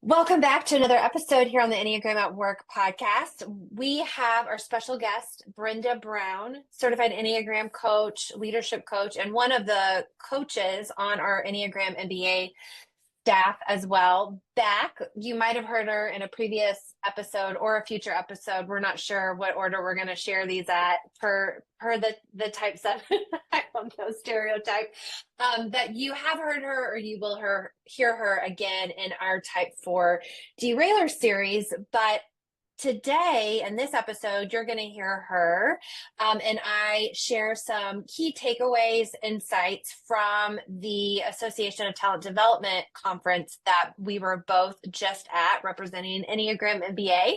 Welcome back to another episode here on the Enneagram at Work podcast. We have our special guest, Brenda Brown, certified Enneagram coach, leadership coach, and one of the coaches on our Enneagram MBA staff as well. Back, you might have heard her in a previous episode or a future episode. We're not sure what order we're going to share these at per the type 7, I don't know, stereotype. That you have heard her or you will hear her again in our type 4 derailer series. But today, in this episode, you're going to hear her and I share some key takeaways, insights from the Association of Talent Development conference that we were both just at, representing Enneagram MBA.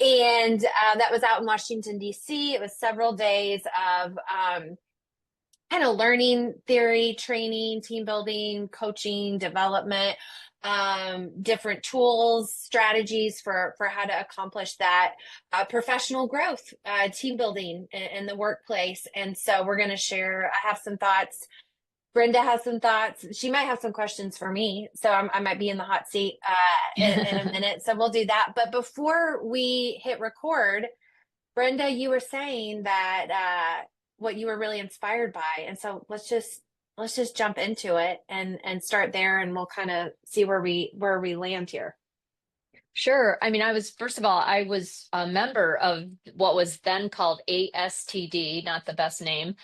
And that was out in Washington, D.C. It was several days of kind of learning theory, training, team building, coaching, development, different tools, strategies for how to accomplish that, professional growth, team building in the workplace. And so we're going to share. I have some thoughts. Brenda has some thoughts. She might have some questions for me. So I might be in the hot seat in a minute. So we'll do that. But before we hit record, Brenda, you were saying that what you were really inspired by. And so let's just jump into it and start there, and we'll kind of see where we land here. Sure. I mean, first of all, I was a member of what was then called ASTD, not the best name,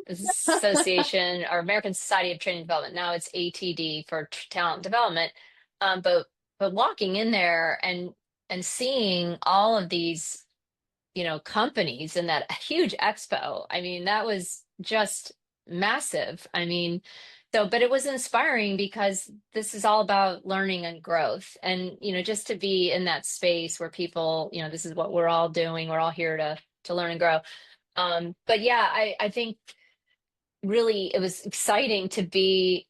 Association or American Society of Training and Development. Now it's ATD for Talent Development. But walking in there and seeing all of these, companies in that huge expo, I mean, that was just massive. I mean, but it was inspiring because this is all about learning and growth. And, just to be in that space where people, this is what we're all doing. We're all here to learn and grow. But yeah, I think really it was exciting to be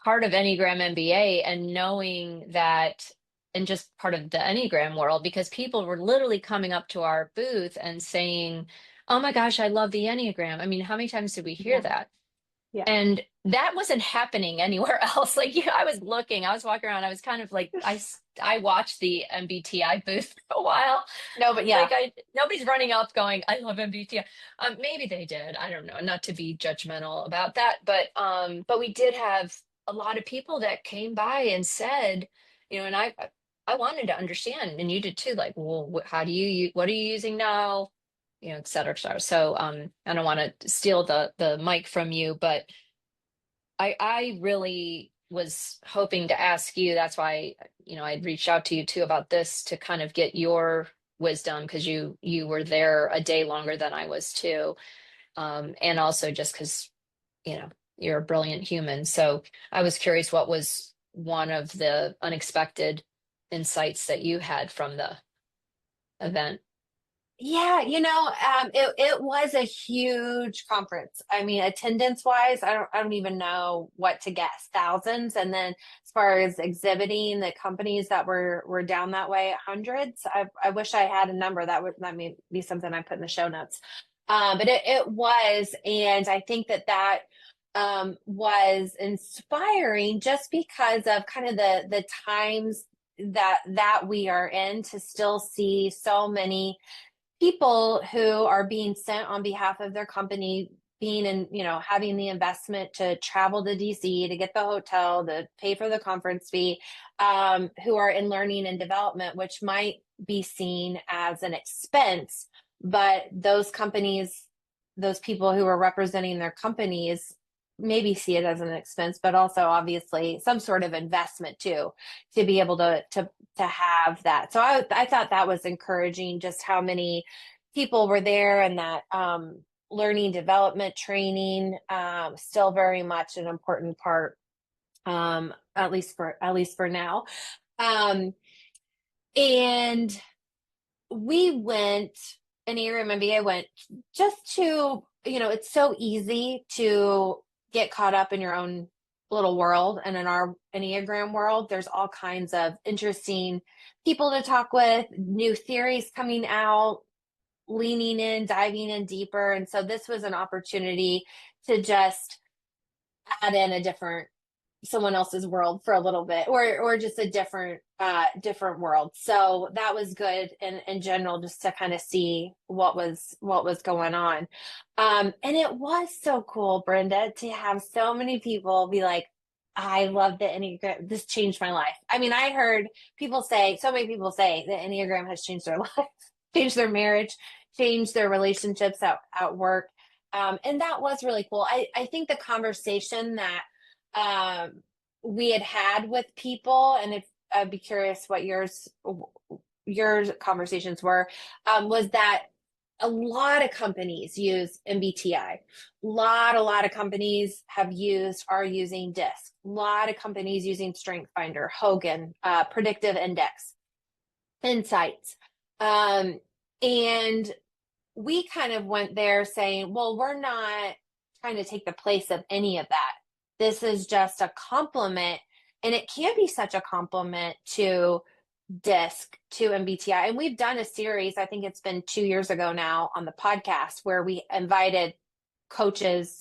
part of Enneagram MBA and knowing that, and just part of the Enneagram world, because people were literally coming up to our booth and saying, "Oh my gosh, I love the Enneagram." I mean, how many times did we hear that? Yeah. And that wasn't happening anywhere else. Like, I was walking around. I was kind of like, I watched the MBTI booth for a while. No, but yeah. Nobody's running up going, "I love MBTI." Maybe they did. I don't know. Not to be judgmental about that, but we did have a lot of people that came by and said, and I wanted to understand, and you did too. Like, well, what are you using now? Et cetera, et cetera. So I don't want to steal the mic from you, but I really was hoping to ask you. That's why, I'd reached out to you too about this, to kind of get your wisdom, because you were there a day longer than I was too. And also just because, you're a brilliant human. So I was curious, what was one of the unexpected insights that you had from the event? Yeah, it was a huge conference. I mean, attendance wise, I don't even know what to guess. Thousands. And then as far as exhibiting, the companies that were down that way, hundreds. I wish I had a number. That may be something I put in the show notes. But it was, and I think that was inspiring just because of kind of the times that we are in, to still see so many people who are being sent on behalf of their company, being in, having the investment to travel to DC, to get the hotel, to pay for the conference fee, who are in learning and development, which might be seen as an expense, but those companies, those people who are representing their companies, maybe see it as an expense, but also obviously some sort of investment too, to be able to have that. So I thought that was encouraging, just how many people were there, and that learning development training still very much an important part, at least for now. And we went, Enneagram MBA went just to, it's so easy to get caught up in your own little world. And in our Enneagram world, there's all kinds of interesting people to talk with, new theories coming out, leaning in, diving in deeper. And so this was an opportunity to just add in a different someone else's world for a little bit, or just a different world. So that was good in general, just to kind of see what was going on. And it was so cool, Brenda, to have so many people be like, I love the Enneagram. This changed my life. I mean, I heard so many people say the Enneagram has changed their life, changed their marriage, changed their relationships at work. And that was really cool. I think the conversation that we had with people, and if I'd be curious what your conversations were, was that a lot of companies use MBTI. A lot of companies are using DiSC. A lot of companies using Strength Finder, Hogan, Predictive Index, Insights. And we kind of went there saying, well, we're not trying to take the place of any of that. This is just a compliment. And it can be such a compliment to DiSC, to MBTI. And we've done a series, I think it's been 2 years ago now, on the podcast where we invited coaches,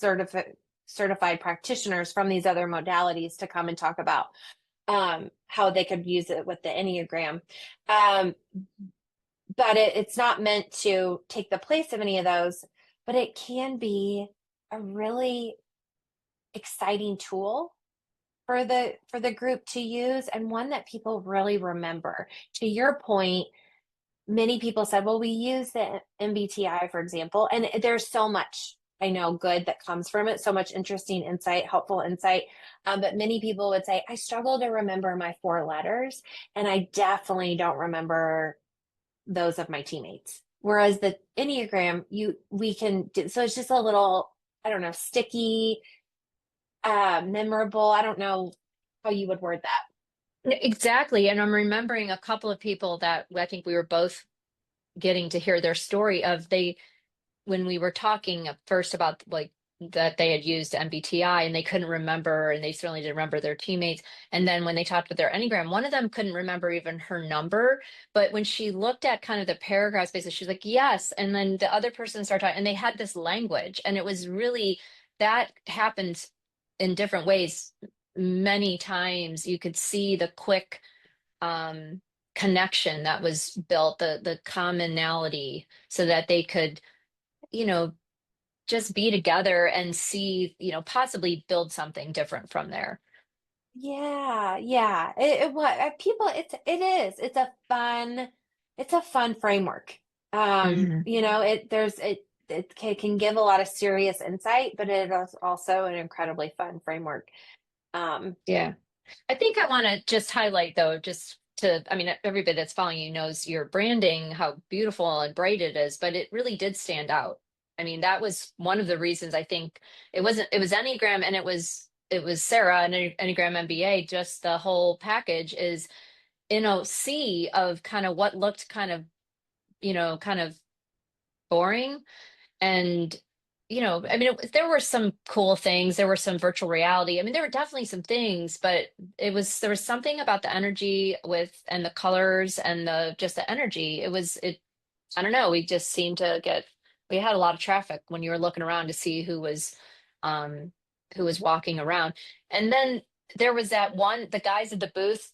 certified practitioners from these other modalities to come and talk about how they could use it with the Enneagram. But it's not meant to take the place of any of those, but it can be a really exciting tool for the group to use, and one that people really remember. To your point, many people said, well, we use the MBTI, for example, and there's so much, I know, good that comes from it, so much interesting insight, helpful insight. But many people would say, I struggle to remember my 4 letters, and I definitely don't remember those of my teammates. Whereas the Enneagram, we can do, so it's just a little, I don't know, sticky, memorable. I don't know how you would word that. Exactly. And I'm remembering a couple of people that I think we were both getting to hear their story of when we were talking at first about like that they had used MBTI and they couldn't remember, and they certainly didn't remember their teammates. And then when they talked with their Enneagram, one of them couldn't remember even her number. But when she looked at kind of the paragraphs basis, she's like, yes. And then the other person started talking, and they had this language. And it was really, that happened in different ways. Many times you could see the quick connection that was built, the commonality, so that they could, you know, just be together and see, possibly build something different from there. Yeah, yeah. It what people it's a fun framework. Hmm. It can give a lot of serious insight, but it is also an incredibly fun framework. Um, Yeah. I think I want to just highlight though, I mean, everybody that's following you knows your branding, how beautiful and bright it is, but it really did stand out. I mean, that was one of the reasons I think it was Enneagram, and it was Sarah and Enneagram MBA, just the whole package is in a sea of kind of what looked kind of boring. And I mean, there were some cool things, there were some virtual reality, I mean, there were definitely some things, but there was something about the energy and the colors and the just the energy. I don't know, we just seemed to we had a lot of traffic when you were looking around to see um who was walking around. And then there was the guys at the booth,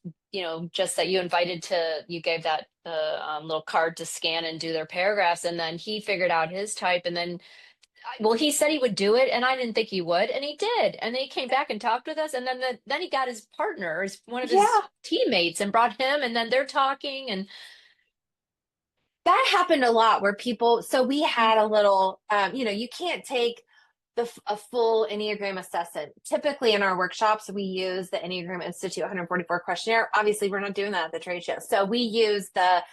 just that you gave that the little card to scan and do their paragraphs, and then he figured out his type, and then well, he said he would do it, and I didn't think he would, and he did. And then he came back and talked with us, and then he got his partner, one of his yeah, teammates, and brought him, and then they're talking, and that happened a lot where people, so we had a little, you can't take a full Enneagram assessment. Typically in our workshops, we use the Enneagram Institute 144 questionnaire. Obviously, we're not doing that at the trade show. So we use the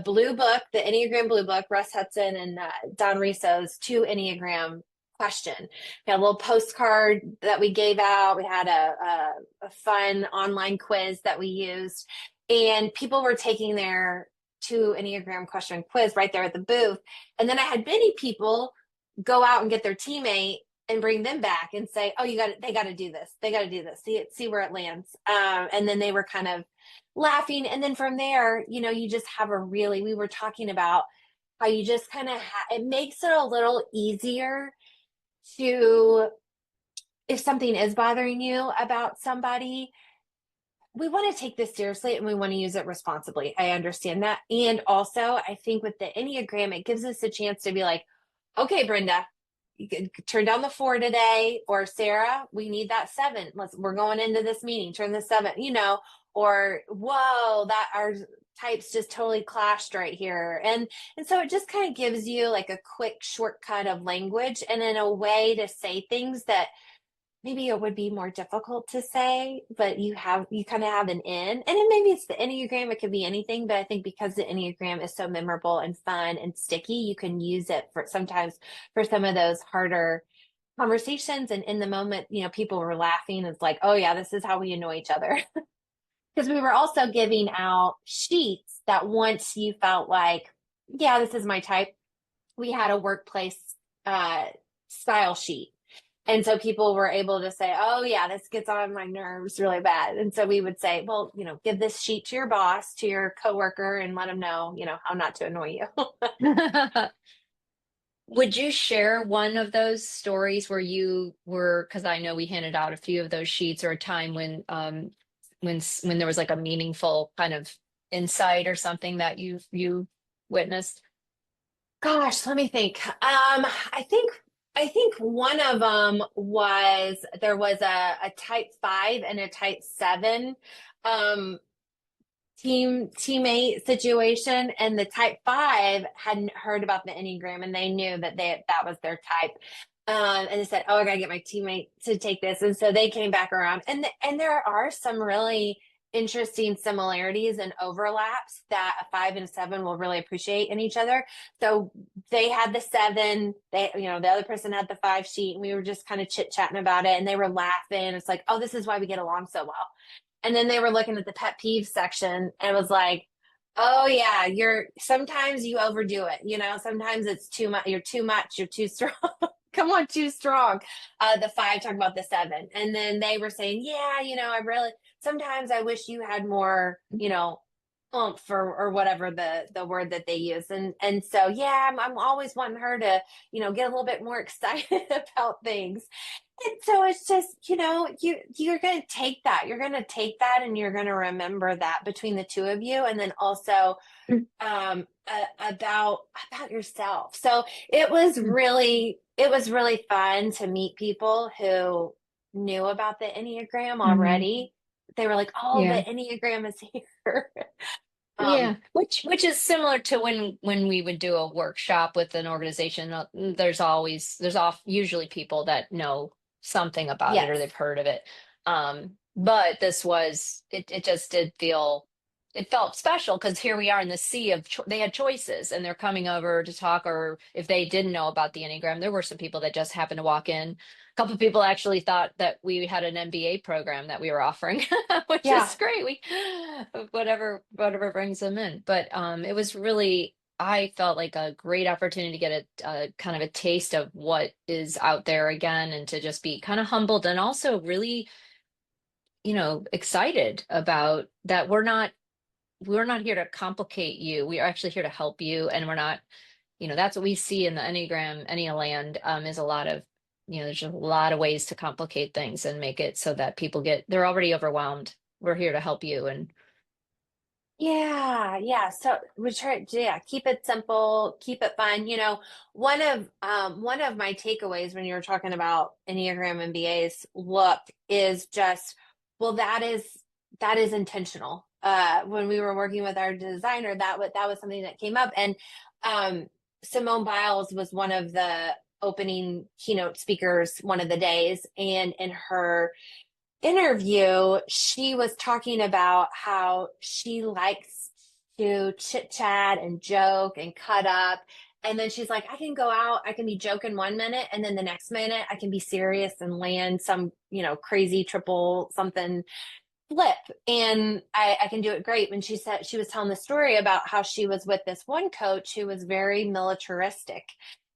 blue book, the Enneagram blue book, Russ Hudson and Don Risso's 2 Enneagram question. We had a little postcard that we gave out. We had a fun online quiz that we used, and people were taking their 2 Enneagram question quiz right there at the booth. And then I had many people go out and get their teammate and bring them back and say, oh, they got to do this. They got to do this. See where it lands. And then they were kind of laughing. And then from there, you just have we were talking about how you just kind of, it makes it a little easier to if something is bothering you about somebody, we want to take this seriously and we want to use it responsibly. I understand that. And also, I think with the Enneagram, it gives us a chance to be like, okay, Brenda, you can turn down the 4 today, or Sarah, we need that 7. We're going into this meeting, turn the 7, or whoa, that our types just totally clashed right here. And so it just kind of gives you like a quick shortcut of language and in a way to say things that maybe it would be more difficult to say, but you kind of have an in. And then maybe it's the Enneagram, it could be anything, but I think because the Enneagram is so memorable and fun and sticky, you can use it for sometimes for some of those harder conversations. And in the moment, people were laughing. It's like, oh yeah, this is how we annoy each other. Because we were also giving out sheets that once you felt like, yeah, this is my type, we had a workplace uh, style sheet. And so people were able to say, oh, yeah, this gets on my nerves really bad. And so we would say, well, give this sheet to your boss, to your coworker, and let them know, how not to annoy you. Would you share one of those stories where you were, because I know we handed out a few of those sheets, or a time when there was like a meaningful kind of insight or something that you witnessed? Gosh, let me think. I think one of them was there was a type 5 and a type 7 um, teammate situation, and the type 5 hadn't heard about the Enneagram, and they knew that was their type. And they said, oh, I gotta get my teammate to take this. And so they came back around, and there are some really interesting similarities and overlaps that a 5 and a 7 will really appreciate in each other. So they had the 7, the other person had the 5 sheet, and we were just kind of chit-chatting about it, and they were laughing. It's like, oh, this is why we get along so well. And then they were looking at the pet peeve section, and it was like, oh yeah, sometimes you overdo it. Sometimes it's too much. You're too strong. Come on, too strong. The 5 talking about the 7. And then they were saying, yeah, sometimes I wish you had more, oomph, or whatever the word that they use. And so, yeah, I'm always wanting her to, get a little bit more excited about things. And so it's just, you're going to take that. You're going to take that, and you're going to remember that between the two of you. And then also about yourself. So it was really fun to meet people who knew about the Enneagram Mhm. already. They were like, oh, the Yeah. Enneagram is here. um Yeah, which is similar to when we would do a workshop with an organization. There's usually people that know something about it or yes. they've heard of it. But it just did feel, it felt special because here we are in the sea of they had choices and they're coming over to talk, or if they didn't know about the Enneagram, there were some people that just happened to walk in. A couple of people actually thought that we had an MBA program that we were offering, which Yeah. is great. We whatever brings them in. But it was really, I felt like a great opportunity to get a kind of a taste of what is out there again, and to just be kind of humbled and also really, excited about that. We're not here to complicate you. We are actually here to help you, and we're not, that's what we see in the Enneagram land, is a lot of, there's just a lot of ways to complicate things and make it so that they're already overwhelmed. We're here to help you. And Yeah, yeah. So we try, yeah, keep it simple, keep it fun. One of my takeaways when you were talking about Enneagram and BA's look is just, well, that is intentional. When we were working with our designer, that was something that came up. And um, Simone Biles was one of the opening keynote speakers one of the days, and in her interview, she was talking about how she likes to chit chat and joke and cut up. And then she's like, I can go out, I can be joking 1 minute, and then the next minute I can be serious and land some, crazy triple something flip. And I can do it great. When she said she was telling the story about how she was with this one coach who was very militaristic.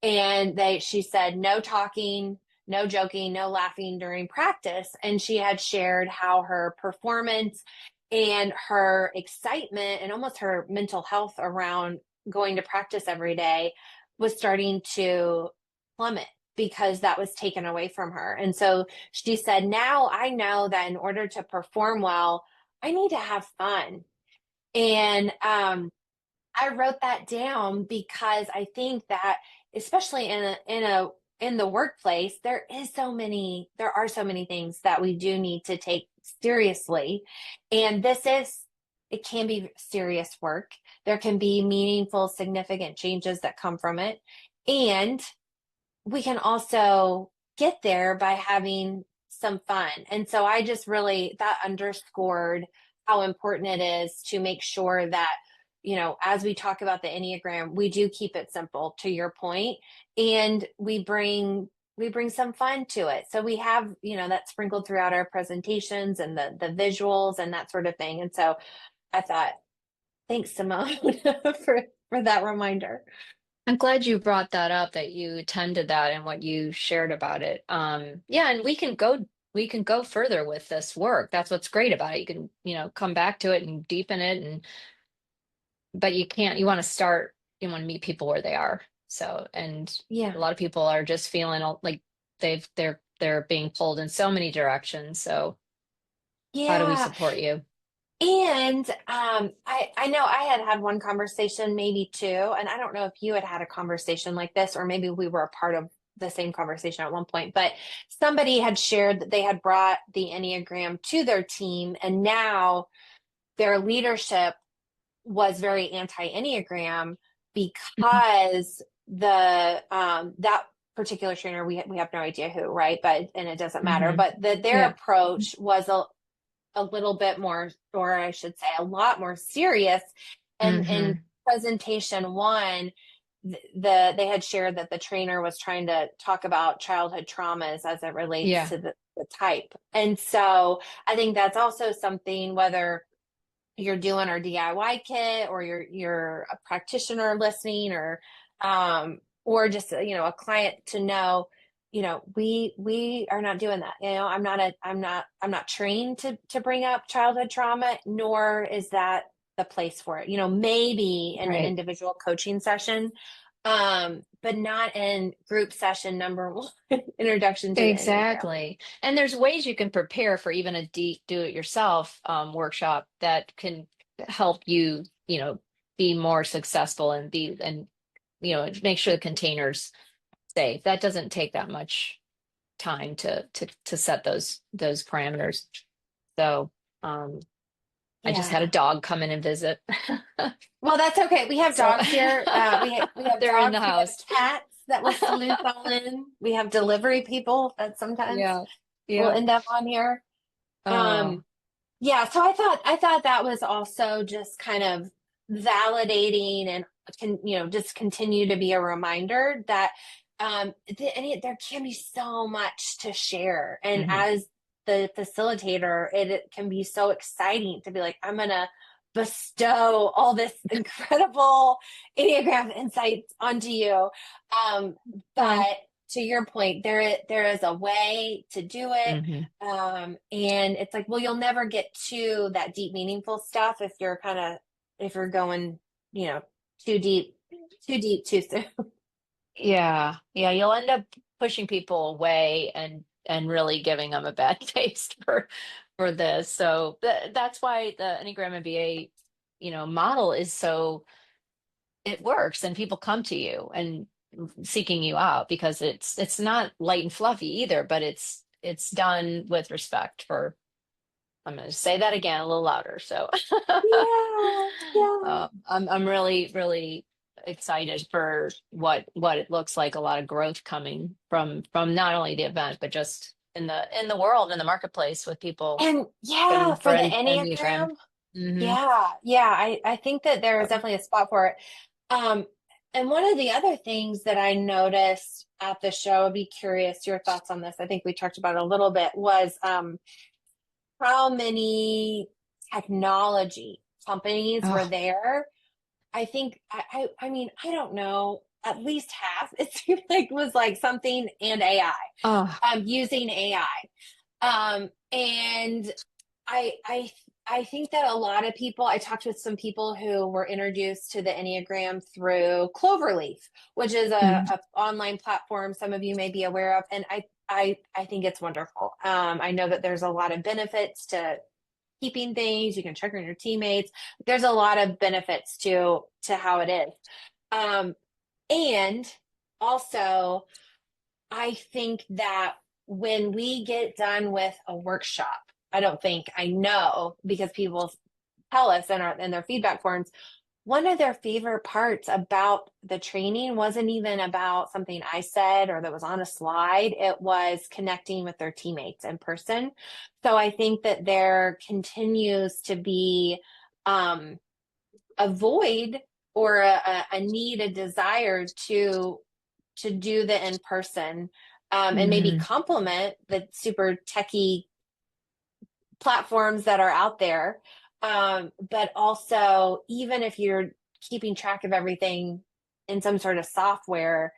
And she said, no talking, no joking, no laughing during practice. And she had shared how her performance and her excitement and almost her mental health around going to practice every day was starting to plummet. because that was taken away from her. And so she said, now I know that in order to perform well, I need to have fun. And I wrote that down because I think that especially in the workplace, there are so many things that we do need to take seriously. And it can be serious work. There can be meaningful, significant changes that come from it. And we can also get there by having some fun. And so I just really, that underscored how important it is to make sure that, as we talk about the Enneagram, we do keep it simple, to your point, and we bring some fun to it. So we have, that sprinkled throughout our presentations and the visuals and that sort of thing. And so I thought, thanks, Simone, for that reminder. I'm glad you brought that up, that you attended that and what you shared about it. Yeah, and we can go further with this work. That's what's great about it. You can, come back to it and deepen it, but you want to start, you want to meet people where they are. So, and Yeah. a lot of people are just feeling like they're being pulled in so many directions. So how do we Yeah. support you? And I know I had one conversation, maybe two, and I don't know if you had a conversation like this, or maybe we were a part of the same conversation at one point, but somebody had shared that they had brought the Enneagram to their team, and now their leadership was very anti-Enneagram because that particular trainer, we have no idea who, right? But and it doesn't matter, Hmm. but their Yeah. approach was a little bit more, or I should say a lot more serious. And in Hmm. presentation one, they had shared that the trainer was trying to talk about childhood traumas as it relates Yeah. to the type. And so I think that's also something, whether you're doing our DIY kit or you're a practitioner listening, or just a client, to know, we are not doing that. I'm not trained to bring up childhood trauma, nor is that the place for it. Maybe in an Right. individual coaching session, but not in group session number one, introduction to the Enneagram. Exactly. And there's ways you can prepare for even a deep do-it-yourself workshop that can help you, be more successful and make sure the container's safe. That doesn't take that much time to set those parameters. So I just had a Yeah. dog come in and visit. Well, that's okay. We have So dogs here. We have they're in dogs. the We have house. cats that will salute on in. We have delivery people that sometimes Yeah. will Yeah. end up on here. Oh. Um, yeah. So I thought that was also just kind of validating, and just continue to be a reminder that there can be so much to share, and Hmm. as the facilitator, it can be so exciting to be like, I'm gonna bestow all this incredible Enneagram insights onto you. Um, Oh. but to your point, there is a way to do it. Hmm. And it's like, well, you'll never get to that deep, meaningful stuff if you're going, too deep, too soon. Yeah, yeah, you'll end up pushing people away and really giving them a bad taste for this. So that's why the Enneagram MBA, model is so it works and people come to you and seeking you out because it's not light and fluffy either, but it's done with respect for. I'm going to say that again a little louder. So Yeah, yeah. I'm really, really excited for what it looks like, a lot of growth coming from not only the event, but just in the world, in the marketplace with people And yeah, looking for for the an Enneagram. Enneagram, Hmm. yeah, I think that there is definitely a spot for it. Um, and one of the other things that I noticed at the show, I'd be curious your thoughts on this. I think we talked about it a little bit, was how many technology companies were Oh, there. I think I mean, I don't know, at least half, it seemed like, was like something and AI, oh, using AI. And I I think that a lot of people, I talked with some people who were introduced to the Enneagram through Cloverleaf, which is Mhm. a online platform some of you may be aware of. And I think it's wonderful. I know that there's a lot of benefits to keeping things. You can check on your teammates. There's a lot of benefits to how it is. Um, and also, I think that when we get done with a workshop, I don't think I know because people tell us in their feedback forms, one of their favorite parts about the training wasn't even about something I said or that was on a slide. It was connecting with their teammates in person. So I think that there continues to be um, a void or a need, a desire to do the in person and maybe Mhm. complement the super techie platforms that are out there. But also, even if you're keeping track of everything in some sort of software,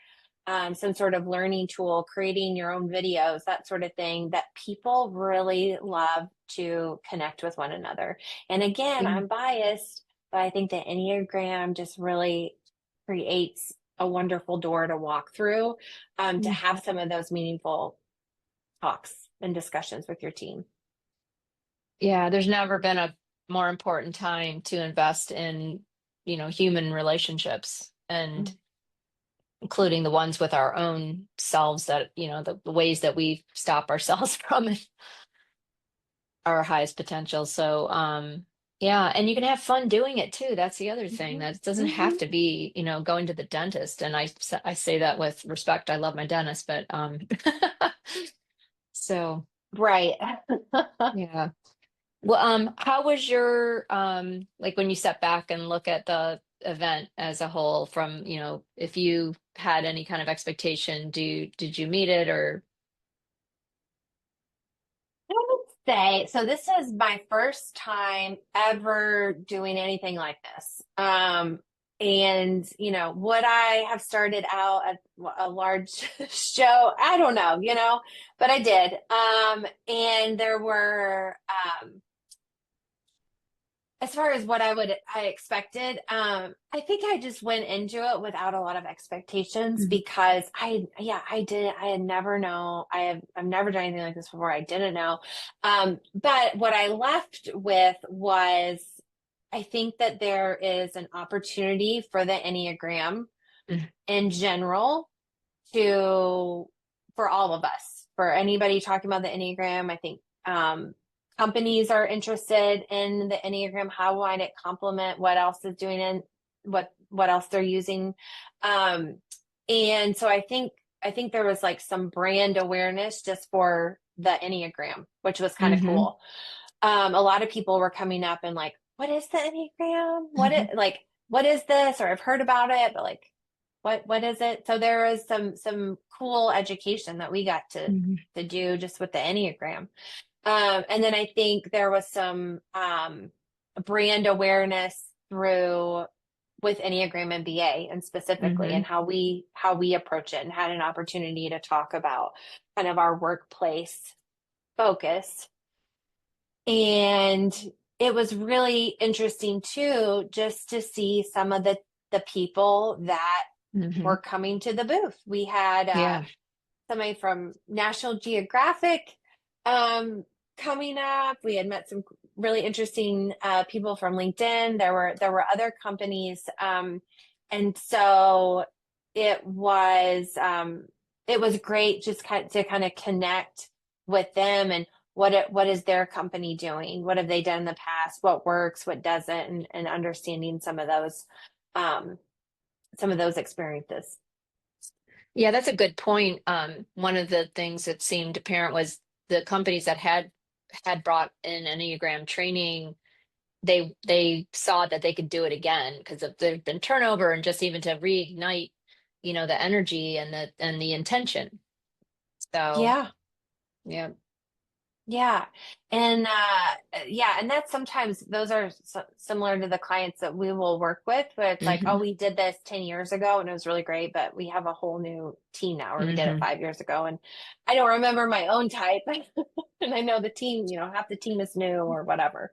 some sort of learning tool, creating your own videos, that sort of thing, that people really love to connect with one another. And again, Yeah. I'm biased, but I think the Enneagram just really creates a wonderful door to walk through to have some of those meaningful talks and discussions with your team. Yeah, there's never been a more important time to invest in, human relationships, and including the ones with our own selves, that, the ways that we stop ourselves from our highest potential. So, yeah, and you can have fun doing it too. That's the other thing. Mhm. That it doesn't have Mhm. to be, going to the dentist. And I say that with respect. I love my dentist, but so Right. yeah. Well, how was your like when you step back and look at the event as a whole, from, if you had any kind of expectation, did you meet it, or I would say, so this is my first time ever doing anything like this. And would I have started out at a large show? I don't know, but I did. And there were, as far as what I expected, I think I just went into it without a lot of expectations Mhm. because I had never know. I've never done anything like this before. I didn't know. But what I left with was I think that there is an opportunity for the Enneagram Mhm. in general to for all of us, for anybody talking about the Enneagram. I think companies are interested in the Enneagram. How might it complement what else is doing in what else they're using? Um, and so I think there was like some brand awareness just for the Enneagram, which was kind of Mhm. cool. A lot of people were coming up and like, what is the Enneagram? Mhm. What is this? Or I've heard about it, but like what is it? So there was some cool education that we got Mhm. to do just with the Enneagram. And then I think there was some brand awareness through with Enneagram MBA and specifically and Mhm. how we approach it and had an opportunity to talk about kind of our workplace focus. And it was really interesting too, just to see some of the people that were Mhm. coming to the booth. We had Yeah. somebody from National Geographic um, coming up. We had met some really interesting people from LinkedIn. There were other companies, and so it was um, it was great just to kind of connect with them and what is their company doing? What have they done in the past? What works? What doesn't? And understanding um, some of those experiences. Yeah, that's a good point. One of the things that seemed apparent was the companies that had brought in Enneagram training, they saw that they could do it again because there'd been turnover, and just even to reignite, the energy and the intention. So Yeah. yeah. Yeah. And and that's sometimes those are similar to the clients that we will work with where it's like, oh, Hmm. we did this 10 years ago and it was really great, but we have a whole new team now, or we did it Hmm. 5 years ago. And I don't remember my own type. And I know the team, half the team is new or whatever.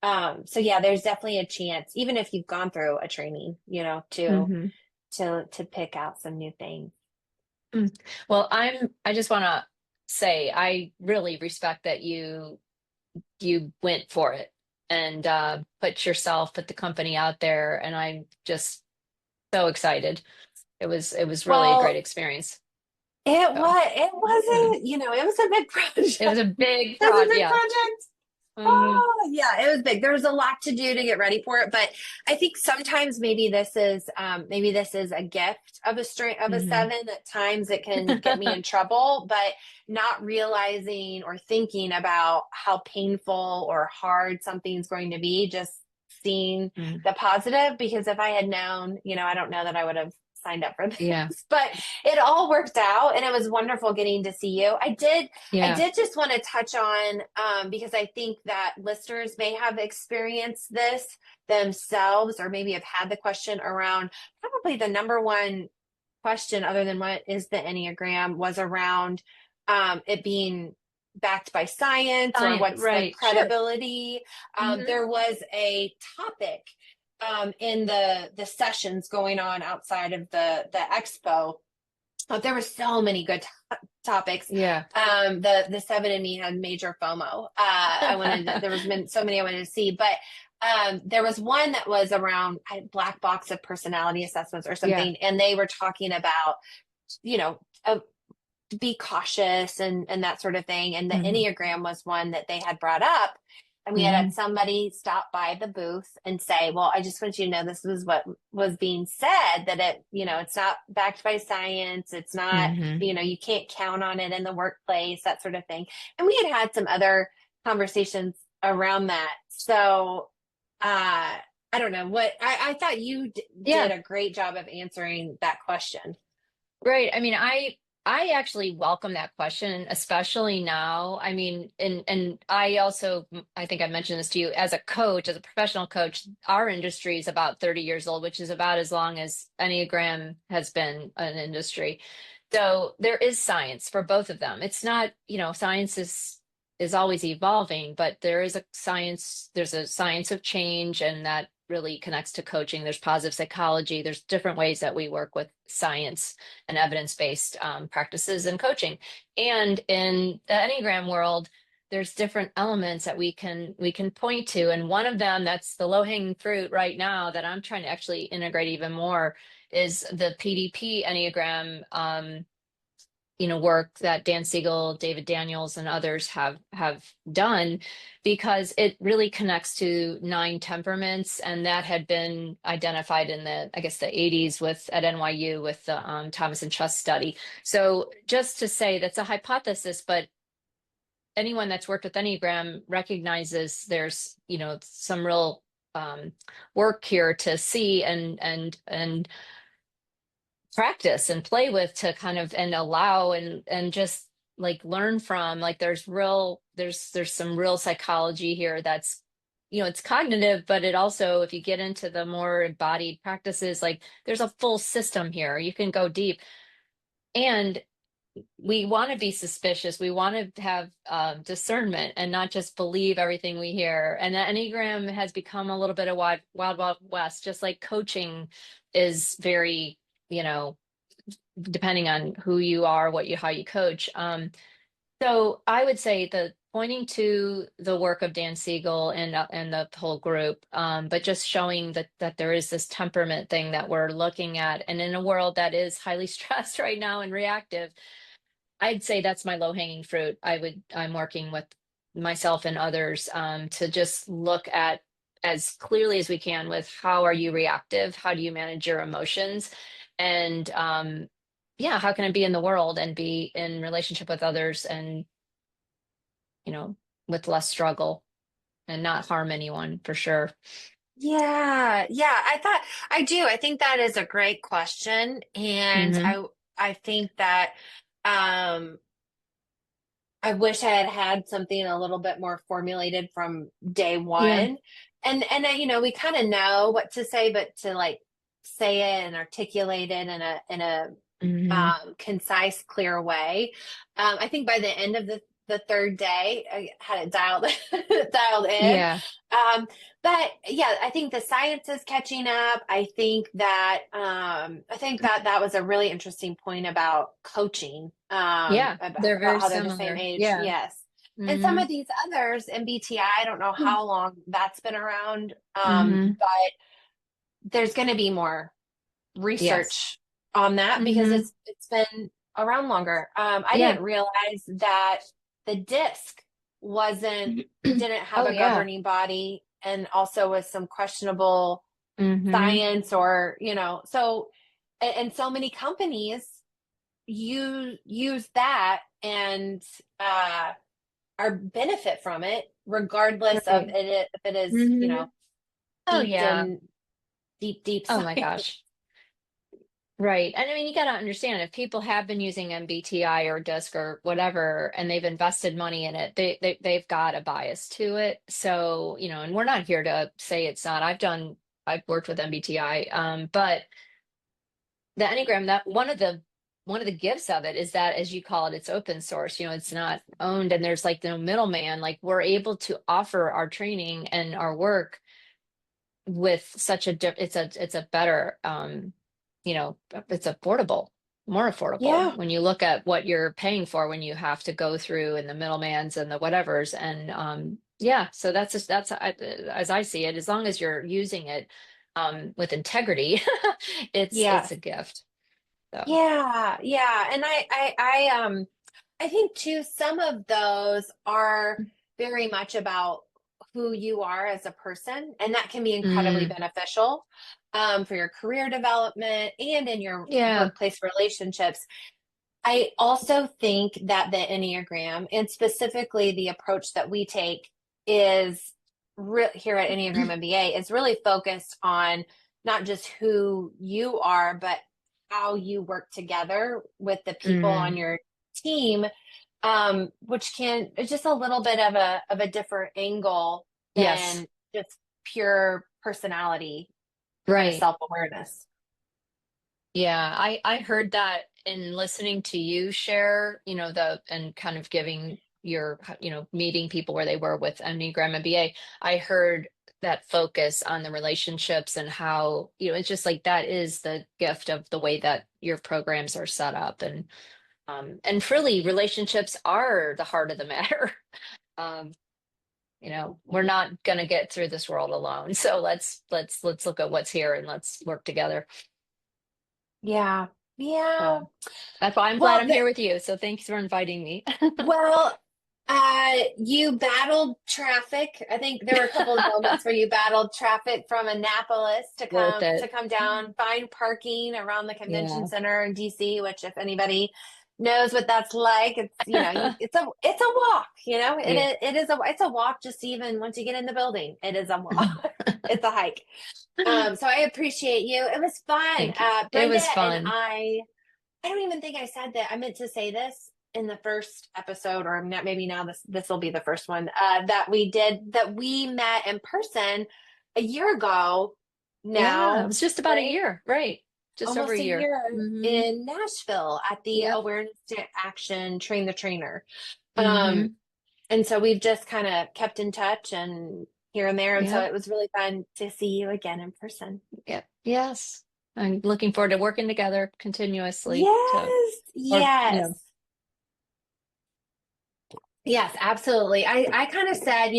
So yeah, there's definitely a chance, even if you've gone through a training, Hmm. to pick out some new things. Well, I just want to say I really respect that you went for it and put the company out there, and I'm just so excited. It was really a great Well, experience. So it wasn't, it was a big project. it was a big It was a prod, big yeah. project. Hmm. Oh, yeah, it was big. There was a lot to do to get ready for it, but I think sometimes maybe this is a gift of a strength of a Hmm. seven. At times it can get me in trouble, but not realizing or thinking about how painful or hard something's going to be, just seeing the positive. Because if I had known, I don't know that I would have signed up for this. Yeah, But it all worked out, and it was wonderful getting to see you. I yeah. did just want to touch on, because I think that listeners may have experienced this themselves, or maybe have had the question around, probably the number one question, other than what is the Enneagram, was around it being backed by science, or Science, what's the right. Sure. credibility. Hmm. There was a topic in the sessions going on outside of the expo. Oh, there were so many good topics. Yeah. The seven in me had major FOMO. There was been so many I wanted to see, but there was one that was around black box of personality assessments or Yeah. something, and they were talking about, you know, uh, be cautious and that sort of thing. And the Hmm. Enneagram was one that they had brought up. And we had Hmm. somebody stop by the booth and say, well, I just want you to know this was what was being said, that it's not backed by science. It's not, Hmm. you can't count on it in the workplace, that sort of thing. And we had some other conversations around that. So, I don't know what I thought you did Yeah. a great job of answering that question. Right. I mean, I actually welcome that question, especially now. I mean, and I also, I think I mentioned this to you, as a coach, as a professional coach, our industry is about 30 years old, which is about as long as Enneagram has been an industry. So there is science for both of them. It's not, science is always evolving, but there's a science of change, and that really connects to coaching. There's positive psychology. There's different ways that we work with science and evidence-based practices and coaching. And in the Enneagram world, there's different elements that we can point to. And one of them that's the low-hanging fruit right now that I'm trying to actually integrate even more is the PDP Enneagram, work that Dan Siegel, David Daniels, and others have done, because it really connects to nine temperaments, and that had been identified in I guess, the 80s at NYU with the Thomas and Trust study. So just to say, that's a hypothesis, but anyone that's worked with Enneagram recognizes there's, some real work here to see and practice and play with, to kind of and allow and just like learn from. Like there's some real psychology here that's, it's cognitive, but it also, if you get into the more embodied practices, like there's a full system here. You can go deep, and we want to be suspicious. We want to have discernment and not just believe everything we hear. And the Enneagram has become a little bit of wild west, just like coaching is very, you know, depending on who you are, how you coach. So I would say the pointing to the work of Dan Siegel and the whole group, but just showing that there is this temperament thing that we're looking at, and in a world that is highly stressed right now and reactive, I'd say that's my low hanging fruit. I'm working with myself and others, to just look at as clearly as we can with how are you reactive? How do you manage your emotions? And yeah, how can I be in the world and be in relationship with others, and, you know, with less struggle and not harm anyone, for sure. Yeah, yeah. I do. I think that is a great question. And Hmm. I think that um I wish I had had something a little bit more formulated from day Yeah. one. And we kind of know what to say, but to like say it and articulate it in a Hmm. concise, clear way. I think by the end of the third day. I had it dialed dialed in. Yeah. But yeah, I think the science is catching up. I think that that was a really interesting point about coaching, Yeah. They're about very how they're the same similar. age. Yeah. Yes. And some Hmm. of these others, MBTI, I don't know how long that's been around, Hmm. but there's going to be more Yes. research on that because Hmm. it's been around longer. I Yeah. didn't realize that the disc wasn't didn't have Oh, a yeah. governing body and also was some questionable Hmm. science or so and so many companies use that and uh are benefit from it regardless of Right. it if it is Hmm. Oh, steeped yeah. in deep Oh my science. gosh. Right. And I mean, you got to understand if people have been using MBTI or DISC or whatever, and they've invested money in it, they've got a bias to it. So, and we're not here to say it's not. I've worked with MBTI, but the Enneagram, that one of the gifts of it is that, as you call it, it's open source. It's not owned, and there's like no middleman. Like we're able to offer our training and our work with such it's a better it's affordable, more affordable Yeah. when you look at what you're paying for when you have to go through and the middlemans and the whatevers. And yeah, so that's just as I see it, as long as you're using it with integrity, it's Yes. a gift. So Yeah, yeah. And I think too, some of those are very much about who you are as a person, and that can be incredibly mm, beneficial for your career development and in your yeah. workplace relationships. I also think that the Enneagram, and specifically the approach that we take, is here at Enneagram MBA is really focused on not just who you are, but how you work together with the people on Mm, your team, which can it's just a little bit of a different angle yes. than just pure personality kind of Right. self-awareness. Yeah, I heard that in listening to you share, and kind of giving your, meeting people where they were with Enneagram MBA. I heard that focus on the relationships and how, it's just like that is the gift of the way that your programs are set up. And really relationships are the heart of the matter. Um, we're not gonna get through this world alone. So let's look at what's here and let's work together. Yeah. Yeah. So that's why I'm glad Well, I'm here with you. So thanks for inviting me. well, you battled traffic. I think there were a couple of moments where you battled traffic from Annapolis Worth to it. come down, find parking around the convention Yeah. center in DC, which if anybody knows what that's like, it's it's a walk, Yeah. it's a walk just even once you get in the building. It is a walk. It's a hike. So I appreciate you. It was fun. Thank you. It Brenda was and fun. I don't even think I said that. I meant to say this in the first episode, or maybe now this will be the first one that we met in person a year ago Yeah, it now, was just about a right? year, right? Just over a Almost a year. year Hmm. in Nashville at the Yep. Awareness to Action Train the Trainer. Um, Hmm. and so we've just kind of kept in touch and here and there. And so Yep. it was really fun to see you again in person. Yep. Yes. I'm looking forward to working together continuously Yes, or, yes. Yes, absolutely. I kind of said,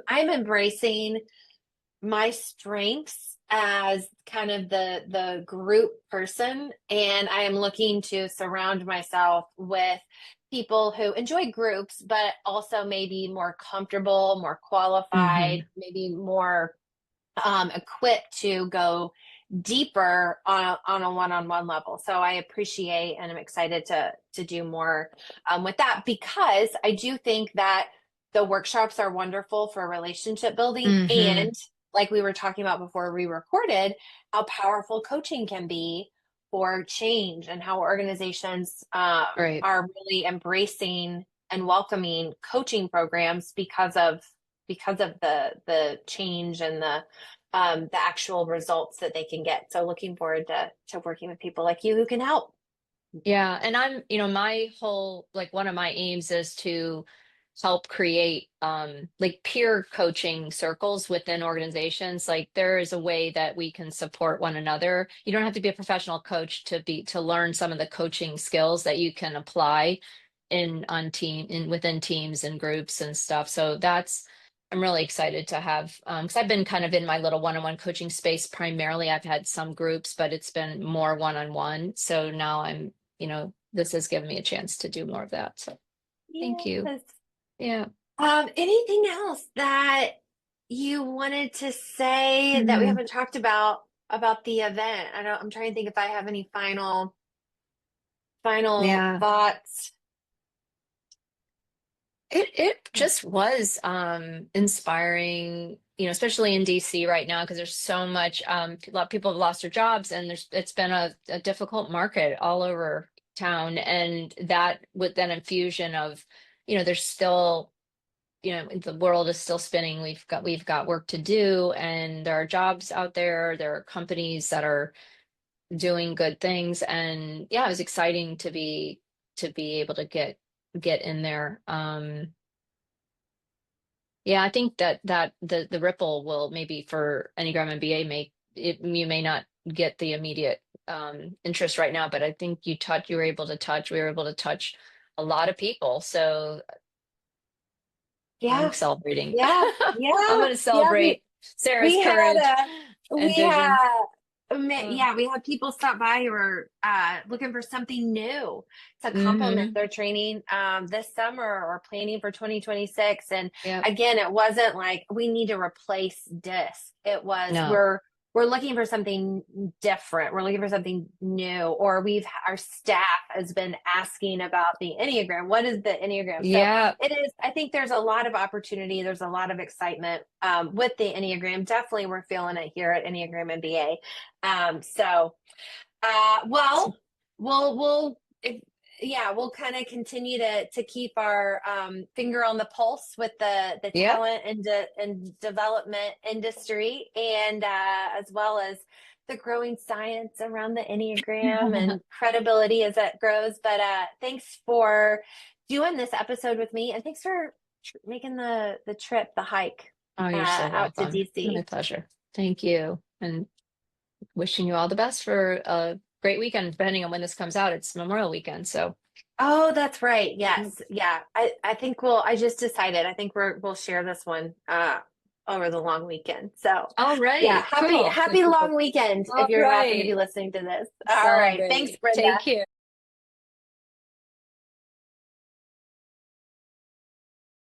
I'm embracing my strengths as kind of the group person, and I am looking to surround myself with people who enjoy groups, but also maybe more comfortable, more qualified, hmm maybe more equipped to go deeper on a one-on-one level. So I appreciate and I'm excited to do more with that because I do think that the workshops are wonderful for relationship building hmm and like we were talking about before we recorded, how powerful coaching can be for change and how organizations Right. are really embracing and welcoming coaching programs because of the change and the actual results that they can get. So looking forward to working with people like you who can help. Yeah. And my whole, like one of my aims is to help create like peer coaching circles within organizations. Like there is a way that we can support one another. You don't have to be a professional coach to learn some of the coaching skills that you can apply in within teams and groups and stuff. So that's I'm really excited to have because I've been kind of in my little one-on-one coaching space primarily. I've had some groups, but it's been more one-on-one. So now this has given me a chance to do more of that. So thank you. Yes. Yeah. Anything else that you wanted to say that we Mhm. haven't talked about the event? I'm trying to think if I have any final Yeah. thoughts. It just was inspiring, especially in DC right now because there's so much a lot of people have lost their jobs and it's been a difficult market all over town and that with that infusion of, there's still, the world is still spinning. We've got work to do and there are jobs out there. There are companies that are doing good things and yeah, it was exciting to be able to get in there. Yeah, I think that the ripple will maybe for Enneagram MBA you may not get the immediate interest right now, but I think we were able to touch a lot of people. So I'm Yeah, celebrating. yeah, I'm yeah, going to yeah. celebrate Sarah's We had courage and we vision. had Uh, yeah, we had people stop by who were looking for something new to complement hmm their training this summer or planning for 2026. And Yeah. again, it wasn't like we need to replace DiSC. It was No. we're looking for something different. We're looking for something new, or our staff has been asking about the Enneagram. What is the Enneagram? So Yeah. it is, I think there's a lot of opportunity. There's a lot of excitement with the Enneagram. Definitely, we're feeling it here at Enneagram MBA. Well, if, yeah, we'll kind of continue to keep our finger on the pulse with the Yep. talent and development industry, and as well as the growing science around the Enneagram and credibility as it grows. But thanks for doing this episode with me, and thanks for making the trip, the hike Oh, you're so out to welcome. My DC. pleasure. Thank you. And wishing you all the best for a great weekend, depending on when this comes out. It's Memorial Weekend, so Oh, that's right. mm, Yes. Yeah. I think I just decided. I think we'll share this one over the long weekend. So all yeah, right, happy cool. happy long weekend if All you happen to be right, listening to this. All right. Thanks, celebrate. Brenda. Take care.